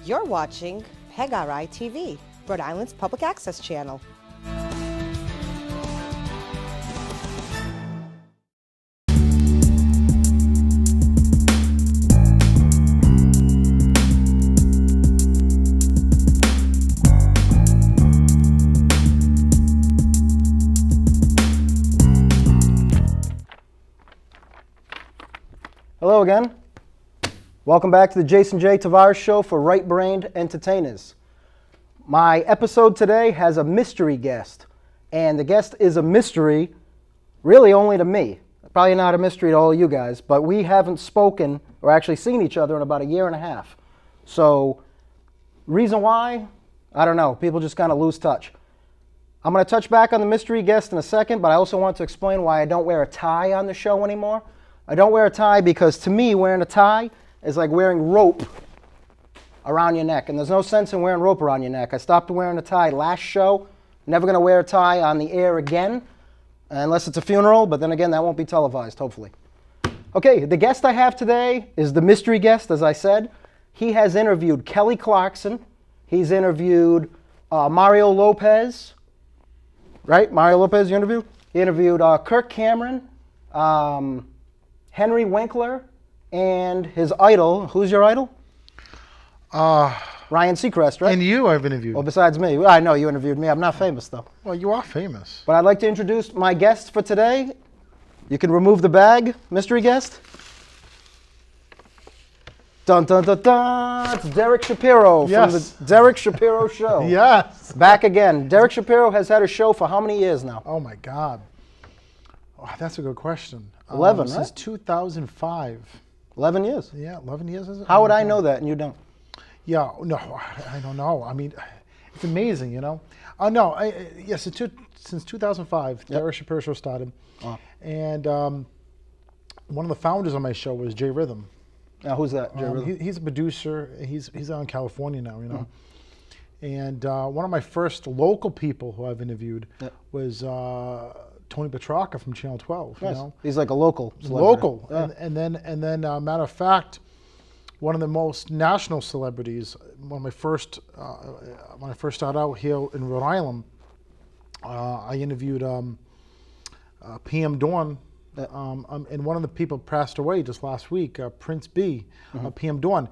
You're watching Tavares TV, Rhode Island's public access channel. Hello again. Welcome back to the Jason J. Tavares Show for right-brained entertainers. My episode today has a mystery guest, and the guest is a mystery really only to me. Probably not a mystery to all you guys, but we haven't spoken or actually seen each other in about a year and a half. So, reason why? I don't know. People just kind of lose touch. I'm going to touch back on the mystery guest in a second, but I also want to explain why I don't wear a tie on the show anymore. I don't wear a tie because, to me, wearing a tie is like wearing rope around your neck, and there's no sense in wearing rope around your neck. I stopped wearing a tie last show. Never going to wear a tie on the air again, unless it's a funeral, but then again, that won't be televised, hopefully. Okay, the guest I have today is the mystery guest, as I said. He has interviewed Kelly Clarkson. He's interviewed Mario Lopez, right? Mario Lopez you interviewed? He interviewed Kirk Cameron, Henry Winkler, and his idol. Who's your idol? Ryan Seacrest, right? And you I've interviewed. Well, besides me. I know you interviewed me. I'm not famous, though. Well, you are famous. But I'd like to introduce my guest for today. You can remove the bag, mystery guest. Dun, dun, dun, dun. It's Derek Shapiro from the Derek Shapiro Show. Yes. Back again. Derek Shapiro has had a show for how many years now? Oh, my God. Oh, that's a good question. 11, right? Since 2005. 11 years. Yeah, 11 years, is it? How would I know that and you don't? Yeah, no, I don't know. I mean, it's amazing, you know. No, yes, since 2005, yep. Derek Shapiro Show started. Wow. And one of the founders on my show was Jay Rhythm. Now, who's that, Jay Rhythm? He's a producer. He's out in California now, you know. And one of my first local people who I've interviewed was Tony Petrarca from Channel 12. Nice. You know? He's like a local celebrity. Local. Yeah. And then matter of fact, one of the most national celebrities, when I first started out here in Rhode Island, I interviewed PM Dawn, and one of the people passed away just last week, Prince B, PM Dawn.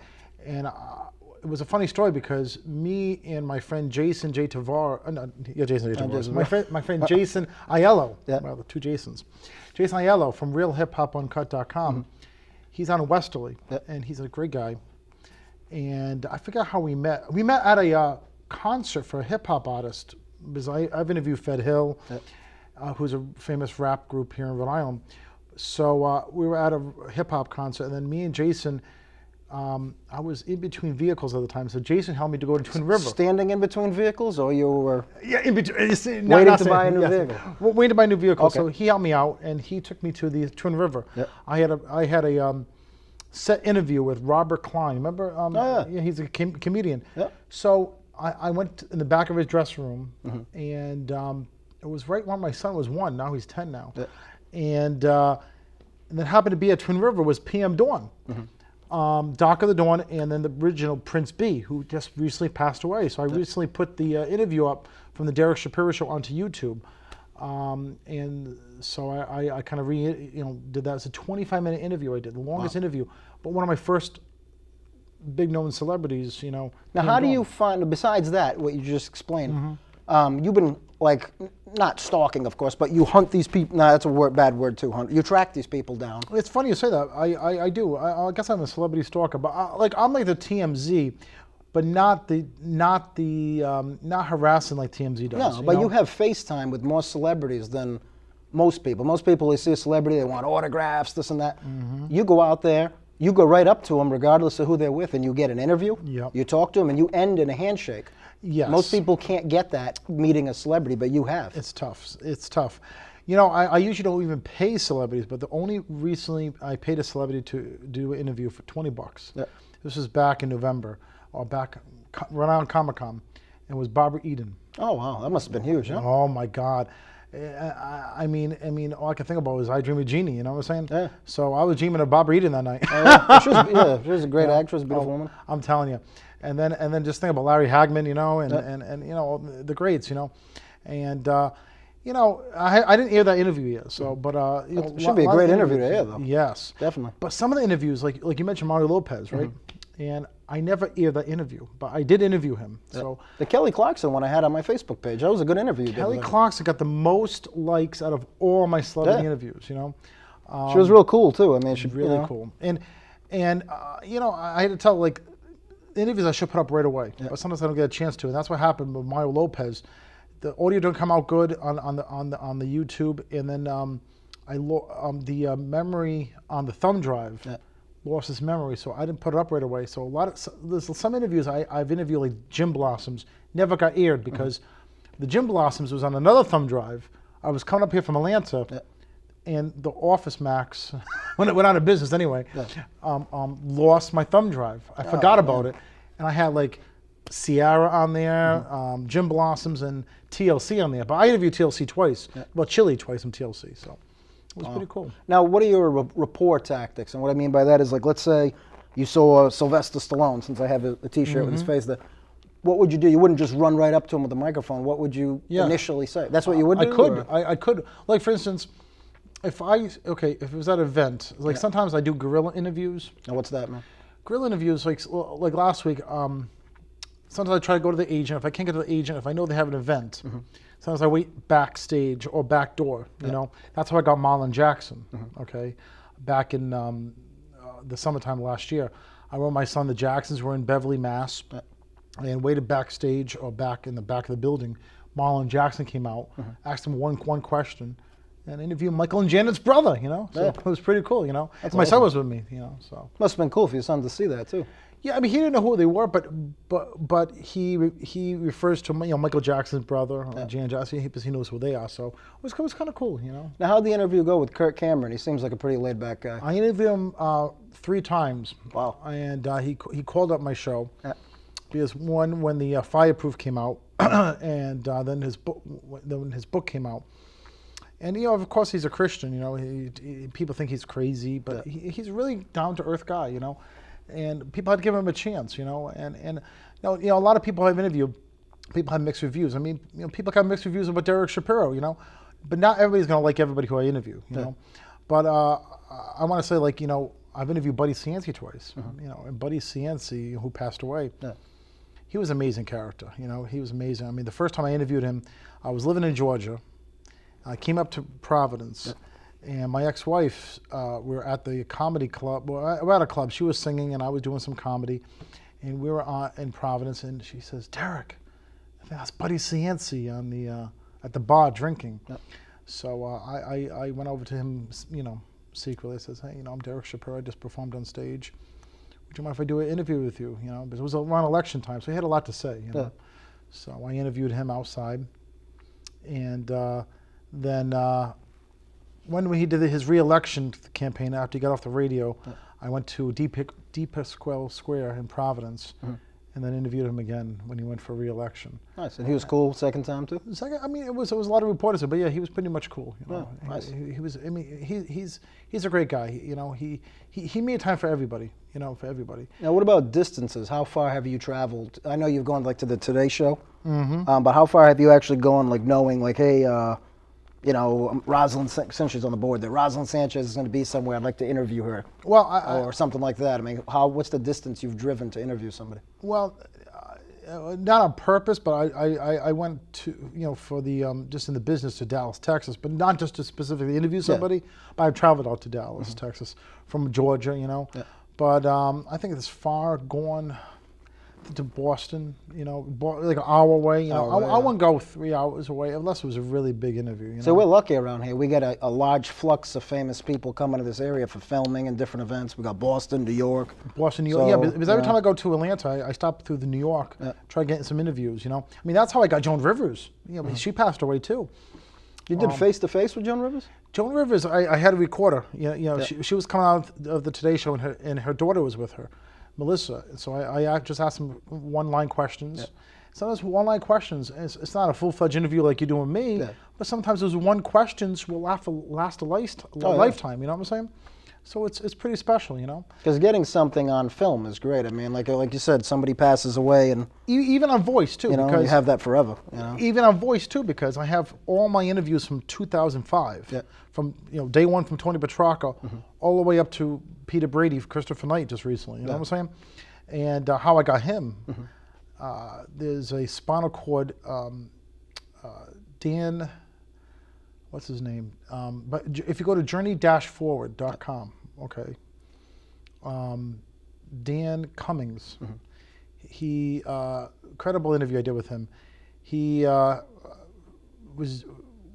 And it was a funny story because me and my friend Jason J. Tavares, Jason J. Tavares, my friend Jason Aiello, well, the two Jasons, Jason Aiello from RealHipHopUncut.com, he's out in Westerly, and he's a great guy. And I forget how we met. We met at a concert for a hip hop artist, because I've interviewed Fed Hill, who's a famous rap group here in Rhode Island. So we were at a hip hop concert, and then me and Jason, I was in between vehicles at the time, so Jason helped me to go to Twin River. Standing in between vehicles, or you were in between, waiting to buy a new vehicle? Well, waiting to buy a new vehicle. Okay. So he helped me out, and he took me to the Twin River. Yep. I had a set interview with Robert Klein. Remember? Yeah, he's a comedian. Yep. So I went in the back of his dressing room, and it was right when my son was 1. Now he's 10 now. Yep. And then happened to be at Twin River was PM Dawn. Doc of the Dawn, and then the original Prince B, who just recently passed away. So I recently put the interview up from the Derek Shapiro Show onto YouTube, and so I kind of did that. It's a 25-minute interview I did, the longest interview, but one of my first big-known celebrities. You know. Now, how do you find? Besides that, what you just explained, you've been like not stalking, of course, but you hunt these people. No, that's a bad word too. Hunt. You track these people down. It's funny you say that. I do. I guess I'm a celebrity stalker, but I'm like the TMZ, but not harassing like TMZ does. No, but you have FaceTime with more celebrities than most people. Most people, they see a celebrity, they want autographs, this and that. You go out there, you go right up to them, regardless of who they're with, and you get an interview. Yep. You talk to them, and you end in a handshake. Yes. Most people can't get that meeting a celebrity, but you have. It's tough. It's tough. You know, I usually don't even pay celebrities, but the only recently I paid a celebrity to do an interview for $20. Yep. This was back in November, or back around Comic-Con. It was Barbara Eden. Oh wow, that must have been huge, huh? Oh my God. I mean, all I can think about was I Dream of Jeannie, you know what I'm saying? Yeah. So I was dreaming of Barbara Eden that night. She was a great actress, beautiful woman. I'm telling you. then just think about Larry Hagman, and you know, the greats, and you know, I didn't hear that interview yet, so but you know, it should be a great interview to hear, though. Yes, definitely. But some of the interviews, like you mentioned Mario Lopez, right? And I never hear that interview, but I did interview him. So the Kelly Clarkson one I had on my Facebook page, that was a good interview. Kelly Clarkson got the most likes out of all my celebrity interviews. She was real cool too. I mean, she really cool. And you know, I had to tell, like, interviews I should put up right away, but sometimes I don't get a chance to, and that's what happened with Mario Lopez. The audio didn't come out good on the YouTube, and then the memory on the thumb drive lost its memory, so I didn't put it up right away. So there's some interviews I've interviewed, like Jim Blossoms, never got aired because the Jim Blossoms was on another thumb drive. I was coming up here from Atlanta, and the Office Max, when it went out of business anyway, lost my thumb drive. I forgot about it, and I had like Sierra on there, Jim Blossoms, and TLC on there. But I interviewed TLC twice. Well, Chili twice from TLC, so it was pretty cool. Now, what are your rapport tactics? And what I mean by that is, like, let's say you saw Sylvester Stallone, since I have a T-shirt with his face there. What would you do? You wouldn't just run right up to him with a microphone. What would you initially say? That's what you would do? I could. Like, for instance, if it was at an event, like sometimes I do guerrilla interviews. Now, what's that, man? Guerrilla interviews, like last week, sometimes I try to go to the agent. If I can't get to the agent, if I know they have an event, sometimes I wait backstage or back door. You know, that's how I got Marlon Jackson. Okay, back in the summertime last year, I wrote my son. The Jacksons were in Beverly, Mass, and waited backstage or back in the back of the building. Marlon Jackson came out, asked him one question, and interviewed Michael and Janet's brother. You know, so it was pretty cool. You know, my son was with me. You know, so must have been cool for your son to see that too. Yeah, I mean, he didn't know who they were, but he refers to, you know, Michael Jackson's brother, Janet Jackson, because he knows who they are. So it was kind of cool, you know. Now, how'd the interview go with Kirk Cameron? He seems like a pretty laid-back guy. I interviewed him 3 times. Wow. And he called up my show because when the Fireproof came out, and then his book came out. And, you know, of course, he's a Christian. You know, people think he's crazy, but he's a really down-to-earth guy. You know. And people had to give him a chance, you know, and you know, a lot of people I've interviewed, people have mixed reviews. I mean, you know, people have mixed reviews about Derek Shapiro, you know, but not everybody's going to like everybody who I interview, you know. But I want to say, like, you know, I've interviewed Buddy Cianci twice, you know, and Buddy Cianci, who passed away, he was an amazing character, you know, he was amazing. I mean, the first time I interviewed him, I was living in Georgia. I came up to Providence. And my ex-wife, we were at the comedy club. Well, we're at a club. She was singing, and I was doing some comedy. And we were in Providence, and she says, "Derek, I think that's Buddy Cianci on the at the bar drinking." So I went over to him, you know, secretly. I says, "Hey, you know, I'm Derek Shapiro. I just performed on stage. Would you mind if I do an interview with you?" You know, because it was around election time, so he had a lot to say. You know, so I interviewed him outside, and then. When he did his re-election campaign after he got off the radio, I went to Deepesquel Square in Providence, and then interviewed him again when he went for re-election. Nice, and he was cool second time too. Second, I mean, it was a lot of reporters, but yeah, he was pretty much cool. You know, nice. He was. I mean, he's a great guy. You know, he made time for everybody. You know, for everybody. Now, what about distances? How far have you traveled? I know you've gone like to the Today Show, but how far have you actually gone? Like knowing, like, hey. You know, Rosalind, since she's on the board, that Rosalind Sanchez is going to be somewhere. I'd like to interview her, or something like that. I mean, what's the distance you've driven to interview somebody? Well, not on purpose, but I went to, you know, for the just in the business to Dallas, Texas, but not just to specifically interview somebody. But I've traveled out to Dallas, Texas, from Georgia, you know. But I think it's far gone to Boston, you know, like an hour away. You know, I wouldn't go 3 hours away unless it was a really big interview. You know? So we're lucky around here. We get a large flux of famous people coming to this area for filming and different events. We got Boston, New York. Boston, New York. Yeah, because every time I go to Atlanta, I stop through the New York, try getting some interviews. You know, I mean, that's how I got Joan Rivers. You know, she passed away too. You did face to face with Joan Rivers? Joan Rivers, I had a recorder. You know, she was coming out of the Today Show, and her daughter was with her. Melissa. So I just asked them one-line questions. Sometimes one-line questions, it's not a full-fledged interview like you're doing with me, but sometimes those one questions will last a lifetime, you know what I'm saying? So it's pretty special, you know. Because getting something on film is great. I mean, like you said, somebody passes away, and Even on voice too, you know, because you have that forever. You know, even on voice too, because I have all my interviews from 2005, Yeah. from day one from Tony Petrarca, all the way up to Peter Brady, Christopher Knight just recently. You know what I'm saying? And how I got him. There's a spinal cord. Dan, what's his name? But if you go to journey-forward.com, okay. Dan Cummings, he incredible interview I did with him. He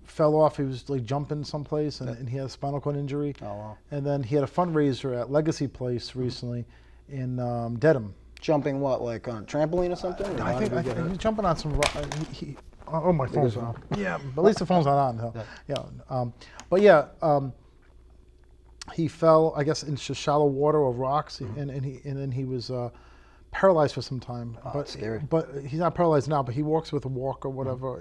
fell off. He was like jumping someplace, and he had a spinal cord injury. Oh, wow. And then he had a fundraiser at Legacy Place recently in Dedham. jumping what, like on a trampoline or something? Or I how think did he get hurt? he's jumping on some. Oh, my phone's on. Yeah, but at least the phone's not on. Though. But yeah, he fell, I guess, into shallow water or rocks, and then he was paralyzed for some time. Oh, but scary. But he's not paralyzed now. But he walks with a walker, or whatever,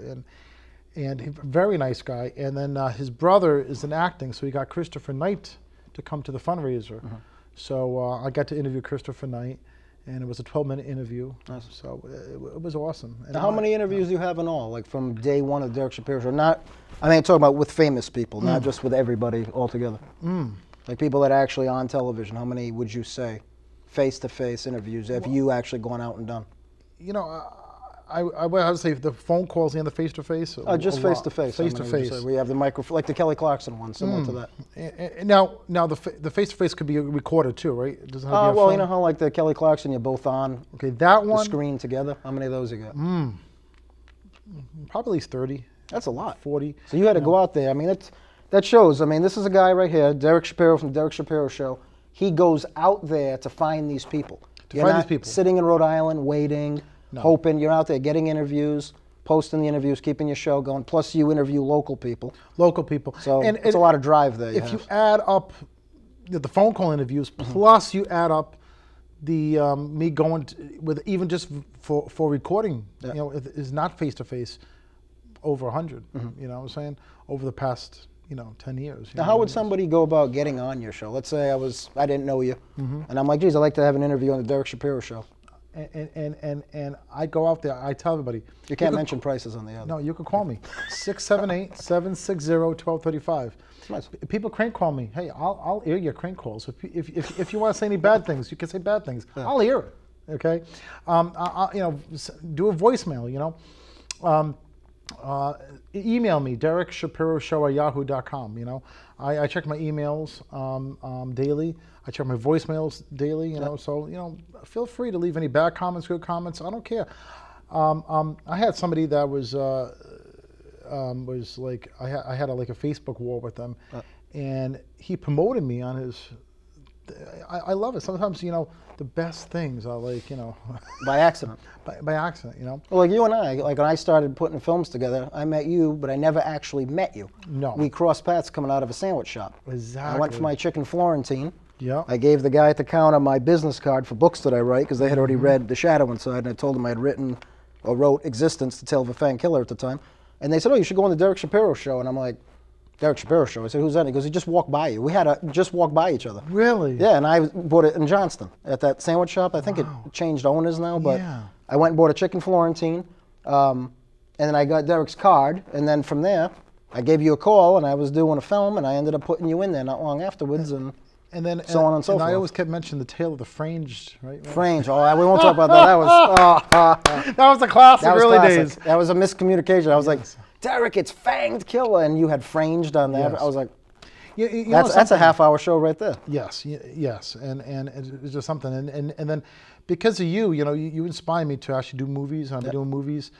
and he's a very nice guy. And then his brother is in acting, so he got Christopher Knight to come to the fundraiser. So I got to interview Christopher Knight. And it was a 12-minute interview, so it was awesome. And now, how many interviews do you have in all, like from day one of the Derek Shapiro show? Not, I mean, I'm talking about with famous people, not just with everybody altogether. Like people that are actually on television. How many would you say, face-to-face interviews, have you actually gone out and done? You know, I would say the phone calls and the face-to-face. Just face-to-face. Face-to-face. We have the microphone, like the Kelly Clarkson one, similar to that. And now the face-to-face could be recorded too, right? It doesn't have to be a well, phone. you know how like the Kelly Clarkson, you're both on Okay, that the one, screen together? How many of those you got? probably at least 30. That's a lot. 40. So you had to go out there. I mean, that shows. I mean, this is a guy right here, Derek Shapiro from the Derek Shapiro Show. He goes out there to find these people. You're find not these people. sitting in Rhode Island waiting, hoping. You're out there getting interviews, posting the interviews, keeping your show going. Plus, you interview local people. Local people. So it's a lot of drive there. If you add up the phone call interviews, plus you add up the me going with even just for recording, you know, it is not face-to-face, over 100. You know what I'm saying? Over the past 10 years. Now, how would somebody go about getting on your show? Let's say I didn't know you, and I'm like, geez, I'd like to have an interview on the Derek Shapiro Show. And I go out there, I tell everybody. You can't mention prices on the other. No, you can call me, 678-760-1235. Nice. People crank call me. Hey, I'll air your crank calls. If you want to say any bad things, you can say bad things. I'll air it. Okay, do a voicemail. Email me, DerekShapiroShow@yahoo.com. I check my emails daily. I check my voicemails daily. So feel free to leave any bad comments, good comments. I don't care. I had somebody that was like I had a Facebook war with them, and he promoted me on his. I love it. Sometimes the best things are like by accident. By accident, Well, like you and I, like when I started putting films together, I met you, but I never actually met you. No. We crossed paths coming out of a sandwich shop. Exactly. I went for my chicken Florentine. Yeah. I gave the guy at the counter my business card for books that I write because they had already read The Shadow Inside, and I told them I had wrote Existence, The Tale of a Fang Killer at the time. And they said, oh, you should go on the Derek Shapiro Show. And I'm like, Derek Shapiro Show? I said, who's that? He goes, he just walked by you. We had to just walk by each other. Really? Yeah, and I bought it in Johnston at that sandwich shop. I think it changed owners now, but I went and bought a chicken Florentine, and then I got Derek's card, and then from there, I gave you a call, and I was doing a film, and I ended up putting you in there not long afterwards, and then so on and so forth. I always kept mentioning the tale of the Franged, right? Fringe. Oh, we won't talk about that. That was that was the classic early days. That was a miscommunication. I was like, Derek, it's Fanged Killer, and you had Franged on there. I was like, that's a half-hour show right there. Yes, yes, and it's just something, and then because of you, you inspired me to actually do movies. I'm doing movies,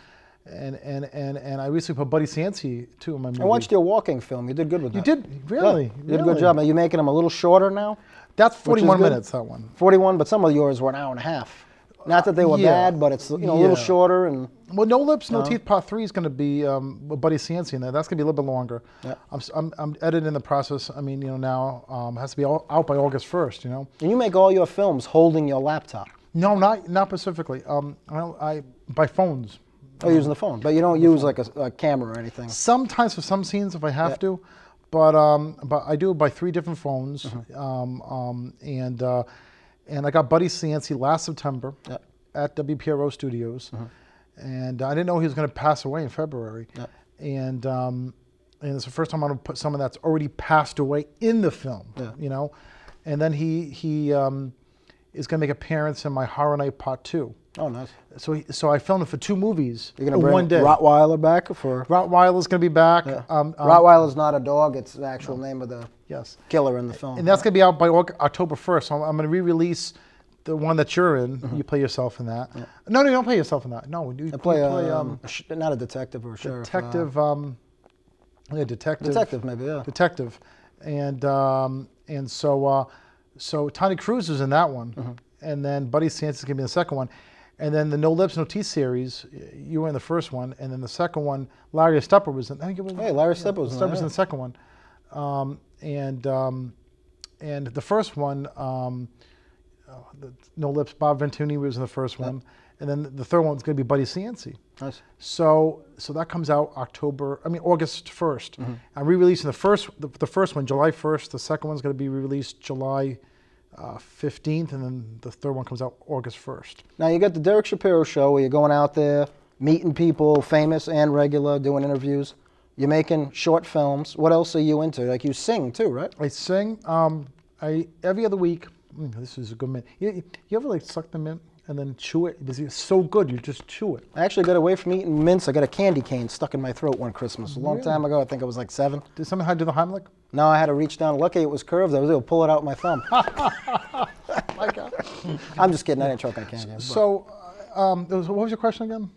and I recently put Buddy Sancy too in my movie. I watched your walking film. You did good with that. You did really. Yeah, you did a good job. Are you making them a little shorter now? That's 41 minutes. That one. 41, but some of yours were an hour and a half. Not that they were bad, but it's a little shorter and. Well, No Lips, No Teeth Part 3 is going to be Buddy Sancy in there. That's going to be a little bit longer. Yeah. I'm editing the process. I mean, now it has to be out by August 1st. And you make all your films holding your laptop. No, not specifically. I by phones. Oh, using the phone, but you don't use like a camera or anything. Sometimes for some scenes, if I have to, but I do it by 3 different phones, and I got Buddy Cianci last September at WPRO Studios, and I didn't know he was going to pass away in February, and it's the first time I'm going to put someone that's already passed away in the film, you know, and then he is going to make an appearance in my Horror Night Part 2. Oh, nice. So I filmed it for 2 movies. You're going to one bring day. Rottweiler back for? Rottweiler's going to be back. Rottweiler's not a dog. It's the actual name of the killer in the film. And that's going to be out by October 1st. So I'm going to re-release the one that you're in. You play yourself in that. No, you don't play yourself in that. No, you play not a detective or a sheriff. Detective. Detective. Detective, maybe. Yeah. Detective, and so Tony Cruz is in that one, and then Buddy Cianci is going to be in the second one. And then the No Lips, No Teeth series, you were in the first one, and then the second one, Larry Stepper was in. I think it was. Hey, Larry Stepper was in the second one, and the first one, the No Lips, Bob Ventuni was in the first one, and then the third one's going to be Buddy Cianci. Nice. So that comes out August 1st. I'm re-releasing the first one July 1st. The second one's going to be re-released July 15th, and then the third one comes out August 1st. Now you got the Derek Shapiro show where you're going out there, meeting people, famous and regular, doing interviews. You're making short films. What else are you into? Like you sing too, right? I sing. Every other week. This is a good mint. You ever like suck the mint and then chew it? It's so good, you just chew it. I actually got away from eating mints. I got a candy cane stuck in my throat one Christmas. A long time ago. I think I was like 7. Did someone have to do the Heimlich? No, I had to reach down. Lucky it was curved. I was able to pull it out with my thumb. My God. I'm just kidding. I didn't choke on candy. So, what was your question again?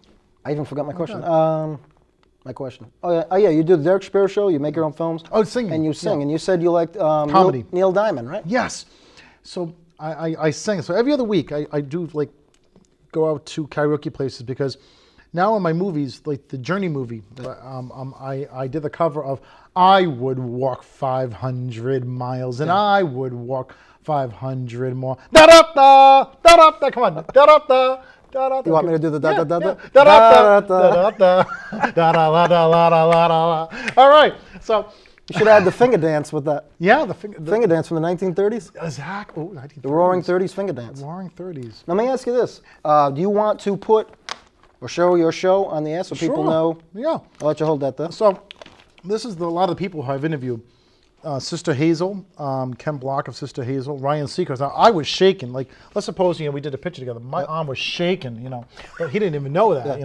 I even forgot my question. My question. Oh yeah, you do the Derek Shapiro show. You make your own films. Oh, singing. And you sing. And you said you liked comedy. Neil Diamond, right? Yes. So I sing. So every other week I do like go out to karaoke places, because now in my movies, like the Journey movie, I did the cover of "I Would Walk 500 Miles and I Would Walk 500 More." Da da da da da da. Come on, da da da. You want me to do the da da da da da da da da da da da da? All right, so. You should add the finger dance with that. Yeah, the finger dance from the 1930s. Exactly. Oh, 1930s. The Roaring 30s finger dance. Roaring 30s. Now, let me ask you this. Do you want to put or show your show on the air so people know? Yeah. I'll let you hold that there. So, this is a lot of the people who I've interviewed. Sister Hazel, Ken Block of Sister Hazel, Ryan Seacrest. Now, I was shaking. Like, let's suppose, we did a picture together. My arm was shaking, But he didn't even know that,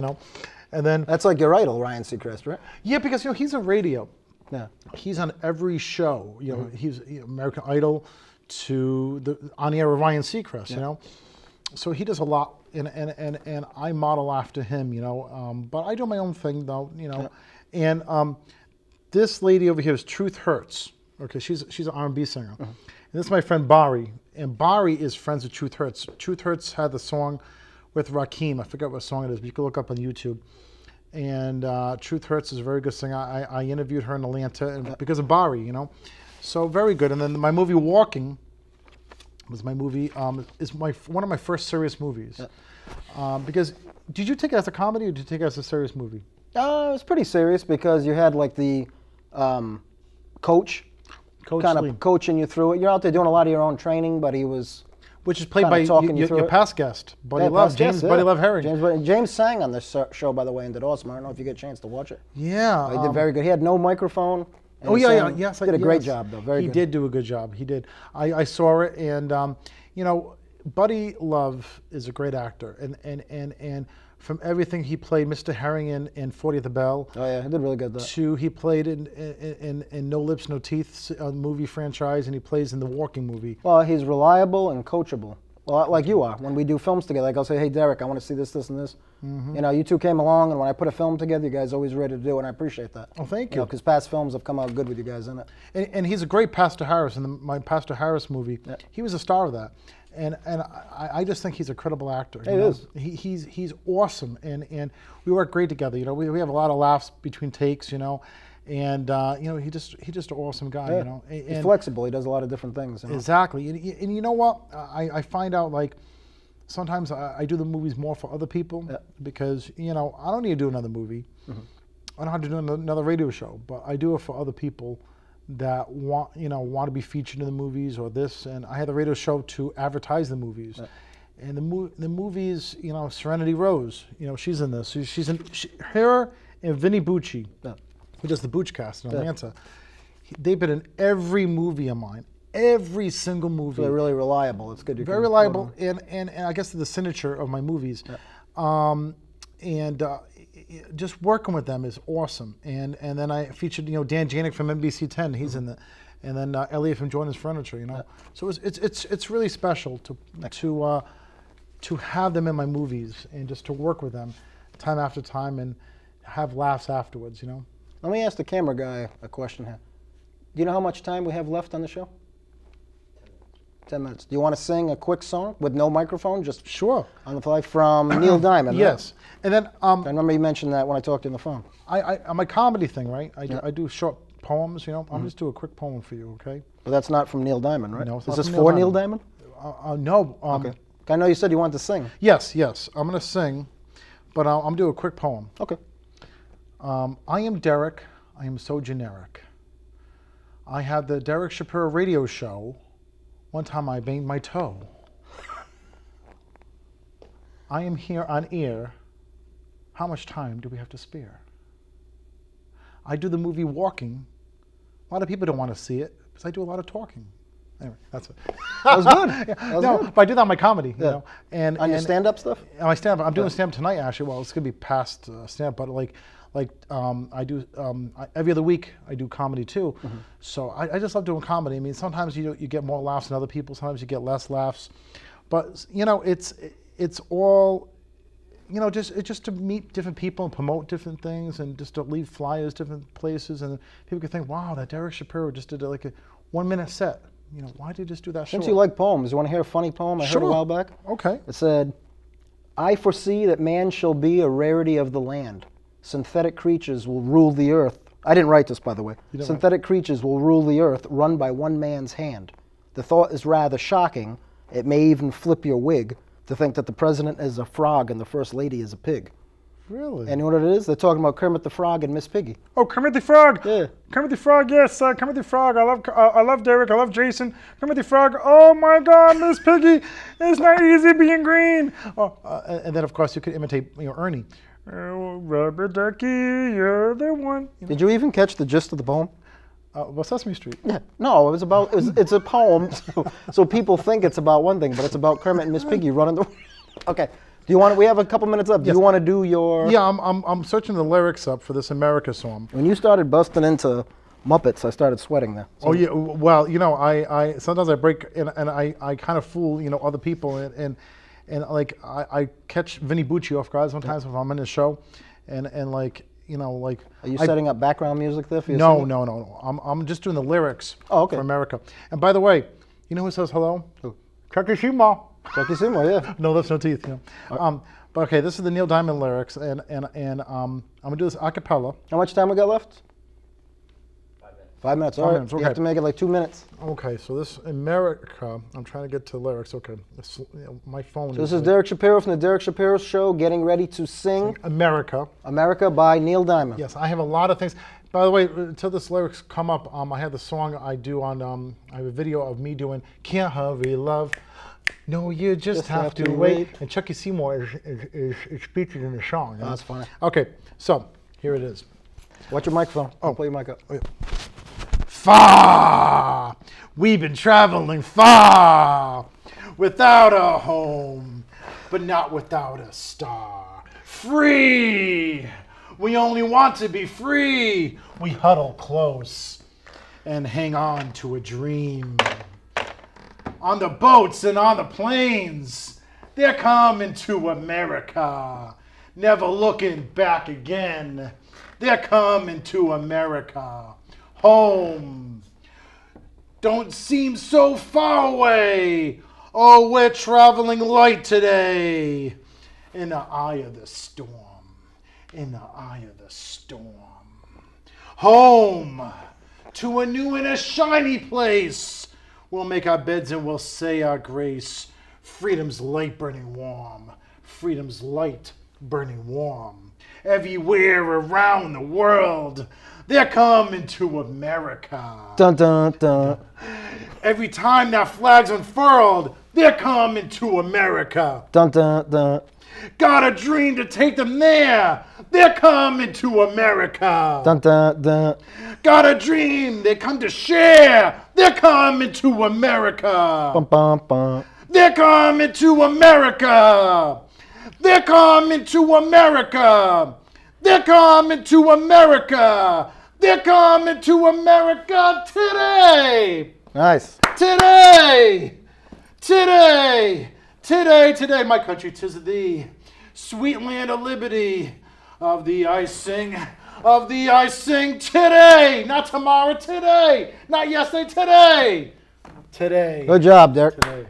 And then... That's like your idol, Ryan Seacrest, right? Yeah, because, he's on radio. Yeah. He's on every show. He's American Idol to on the air with Ryan Seacrest. So he does a lot, and I model after him. But I do my own thing though. And this lady over here is Truth Hurts. Okay, she's an R&B singer. And this is my friend Bari, and Bari is friends with Truth Hurts. Truth Hurts had the song with Rakim. I forget what song it is, but you can look up on YouTube. And Truth Hurts is a very good singer. I interviewed her in Atlanta because of Bari, So very good. And then my movie Walking was my movie, is one of my first serious movies. Because, did you take it as a comedy or did you take it as a serious movie? It was pretty serious because you had like the coach kind of coaching you through it. You're out there doing a lot of your own training, but he was... Which is played by your past guest, Buddy Love, James Buddy Love Herring. James sang on this show, by the way, and did awesome. I don't know if you get a chance to watch it. Yeah. He did very good. He had no microphone. Oh, yeah, yes. He did a great job, though. Very good. He did do a good job. He did. I saw it, and, Buddy Love is a great actor. And from everything he played, Mr. Herring in 40 at the Bell. Oh, yeah, he did really good, though. To he played in No Lips, No Teeth movie franchise, and he plays in the Walking movie. Well, he's reliable and coachable. Well, like you are. When we do films together, like I'll say, hey, Derek, I want to see this, this, and this. You two came along, and when I put a film together, you guys are always ready to do it, and I appreciate that. Oh, thank you. Because past films have come out good with you guys in it. And he's a great Pastor Harris. In my Pastor Harris movie, he was a star of that. And I just think he's a credible actor. He is. He's awesome, and we work great together. We have a lot of laughs between takes, and he's just an awesome guy. Yeah. He's flexible. He does a lot of different things. Exactly. And you know what? I find out like sometimes I do the movies more for other people because I don't need to do another movie. I don't have to do another radio show, but I do it for other people that want to be featured in the movies or this, and I had the radio show to advertise the movies. Yeah. And the movies, Serenity Rose, she's in this. Her and Vinny Bucci, who does the Boochcast in Atlanta, they've been in every movie of mine, every single movie. So they're really reliable. It's good. Very reliable, and I guess the signature of my movies. Yeah. Just working with them is awesome. And then I featured Dan Janik from NBC 10. He's in the, and then Elliot from Jordan's Furniture. So it's really special to have them in my movies and just to work with them time after time and have laughs afterwards. Let me ask the camera guy a question here. Do you know how much time we have left on the show? 10 minutes. Do you want to sing a quick song with no microphone? Just sure. On the fly from Neil Diamond. Yes. Right? And then I remember you mentioned that when I talked on the phone. On my comedy thing, right? I do short poems. I'm just do a quick poem for you, okay? But that's not from Neil Diamond, right? No, it's Is not this from for Neil Diamond? No. Okay. I know you said you wanted to sing. Yes. I'm going to sing, but I'm going to do a quick poem. Okay. I am Derek. I am so generic. I had the Derek Shapiro radio show. One time I banged my toe. I am here on air. How much time do we have to spare? I do the movie Walking. A lot of people don't want to see it because I do a lot of talking. Anyway, that's it. That was good. Yeah, that was good. But I do that on my comedy. Yeah. And on your stand-up stuff? On my stand-up. I'm doing stand-up tonight, actually. Well, it's going to be past stand-up, but I do every other week I do comedy too. So I just love doing comedy. I mean, sometimes you get more laughs than other people. Sometimes you get less laughs, but it's all just to meet different people and promote different things and just to leave flyers different places, and people can think, wow, that Derek Shapiro just did like a 1 minute set. Why did you just do that? Since you like poems, you want to hear a funny poem I heard a while back? Okay. It said, I foresee that man shall be a rarity of the land. Synthetic creatures will rule the earth. I didn't write this, by the way. Synthetic creatures will rule the earth, run by one man's hand. The thought is rather shocking. It may even flip your wig to think that the president is a frog and the first lady is a pig. Really? And you know what it is? They're talking about Kermit the Frog and Miss Piggy. Oh, Kermit the Frog! Yeah. Kermit the Frog, yes, Kermit the Frog. I love Derek. I love Jason. Kermit the Frog. Oh my God, Miss Piggy! It's not easy being green. And then of course you could imitate Ernie. Oh, Rubber Ducky, you're the one. Did you even catch the gist of the poem? Well, Sesame Street. Yeah. No, it's a poem, so people think it's about one thing, but it's about Kermit and Miss Piggy running the. Okay. We have a couple minutes left. Yes. Do you want to do your? Yeah, I'm searching the lyrics up for this America song. When you started busting into Muppets, I started sweating there. So. Oh yeah, well, I sometimes I break and I kind of fool other people and like I catch Vinny Bucci off guard sometimes if I'm in his show, and like. Are you setting up background music there for your singing? No. I'm just doing the lyrics for America. And by the way, you know who says hello? Who? Chucky Schumacher. Chucky Schumacher, yeah. No lips, no teeth. But okay, this is the Neil Diamond lyrics, and I'm gonna do this a cappella. How much time we got left? 5 minutes. 5 All right. minutes. Okay. You have to make it like 2 minutes. Okay, so this America. I'm trying to get to lyrics. Okay, my phone. So this is Derek Shapiro from the Derek Shapiro Show, getting ready to sing America. America by Neil Diamond. Yes, I have a lot of things. By the way, until this lyrics come up, I have the song I do on. I have a video of me doing "Can't Hurry, Love." No, you just have to wait. And Chucky Seymour is featured in the song. Oh, that's funny. Okay, so here it is. Watch your microphone. Oh, pull your mic up. Oh, yeah. Far, we've been traveling far, without a home, but not without a star. Free, we only want to be free. We huddle close and hang on to a dream. On the boats and on the planes, they're coming to America, never looking back again. They're coming to America. Home don't seem so far away. Oh, we're traveling light today. In the eye of the storm. In the eye of the storm. Home to a new and a shiny place. We'll make our beds and we'll say our grace. Freedom's light burning warm. Freedom's light burning warm. Everywhere around the world, they're coming to America. Dun, dun, dun. Every time that flag's unfurled, they're coming to America. Dun, dun, dun. Got a dream to take them there. They're coming to America. Dun, dun, dun. Got a dream they come to share. They're coming to America. Bum, bum, bum. They're coming to America. They're coming to America. They're coming to America. They're coming to America today. Nice. Today. Today. Today, today, my country, 'tis thee. Sweet land of liberty. Of thee I sing. Of thee I sing today. Not tomorrow, today. Not yesterday, today. Today. Good job, Derek. Today.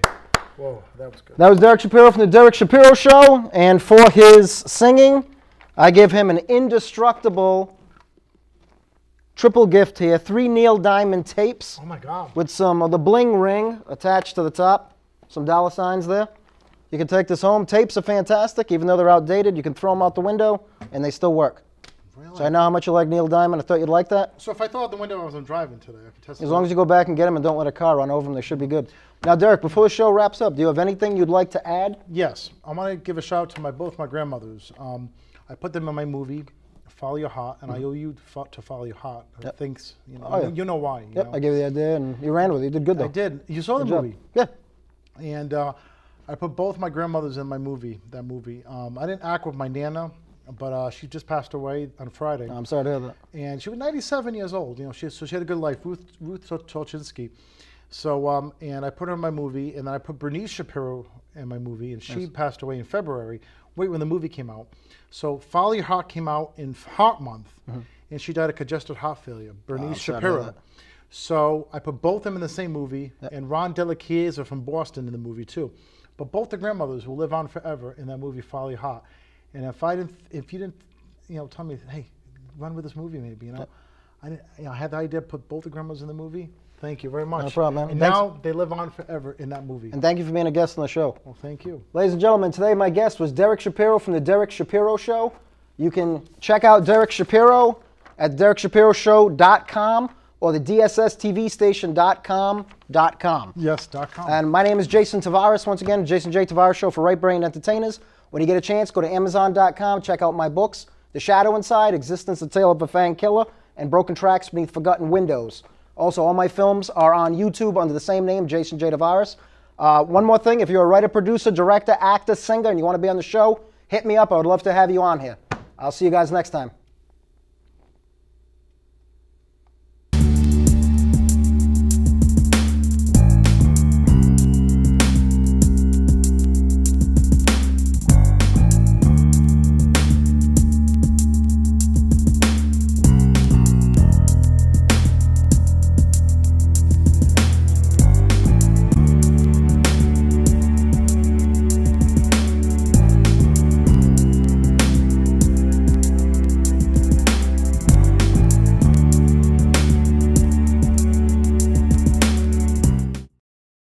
Whoa, that was good. That was Derek Shapiro from the Derek Shapiro Show. And for his singing, I give him an indestructible triple gift here. 3 Neil Diamond tapes Oh my God. with some of the bling ring attached to the top. Some dollar signs there. You can take this home. Tapes are fantastic. Even though they're outdated, you can throw them out the window, and they still work. Really? So I know how much you like Neil Diamond. I thought you'd like that. So if I throw out the window as I'm driving today, I can test it. As long as you go back and get them and don't let a car run over them, they should be good. Now, Derek, before the show wraps up, do you have anything you'd like to add? Yes, I want to give a shout out to both my grandmothers. I put them in my movie, Follow Your Heart, and I owe you to follow your heart. Yep. Thanks, you know, Oh, yeah. you know why. You Yep, know? I gave you the idea, and you ran with it. You did good, though. I did. You saw the Good job. movie, Yeah. and I put both my grandmothers in my movie. That movie. I didn't act with my nana, but she just passed away on Friday, I'm sorry to hear that. and she was 97 years old. You know, so she had a good life. Ruth Tolchinsky. So and I put her in my movie, and then I put Bernice Shapiro in my movie, and she passed away in February. Wait, when the movie came out. So Follow Your Heart came out in Heart Month, and she died of congestive heart failure. Bernice sorry to hear Shapiro. that. So I put both of them in the same movie, and Ron Della Chiesa from Boston in the movie too. But both the grandmothers will live on forever in that movie, Follow Your Heart. And if you didn't, tell me, hey, run with this movie, maybe, I had the idea to put both the grandmothers in the movie. Thank you very much. No problem, man. And Thanks. now they live on forever in that movie. And thank you for being a guest on the show. Well, thank you. Ladies and gentlemen, today my guest was Derek Shapiro from the Derek Shapiro Show. You can check out Derek Shapiro at DerekShapiroShow.com or the DSSTVstation.com. Yes, .com. And my name is Jason Tavares. Once again, Jason J. Tavares Show for Right Brain Entertainers. When you get a chance, go to Amazon.com, check out my books, The Shadow Inside, Existence, The Tale of a Fang Killer, and Broken Tracks Beneath Forgotten Windows. Also, all my films are on YouTube under the same name, Jason J. Tavares. One more thing, if you're a writer, producer, director, actor, singer, and you want to be on the show, hit me up. I would love to have you on here. I'll see you guys next time.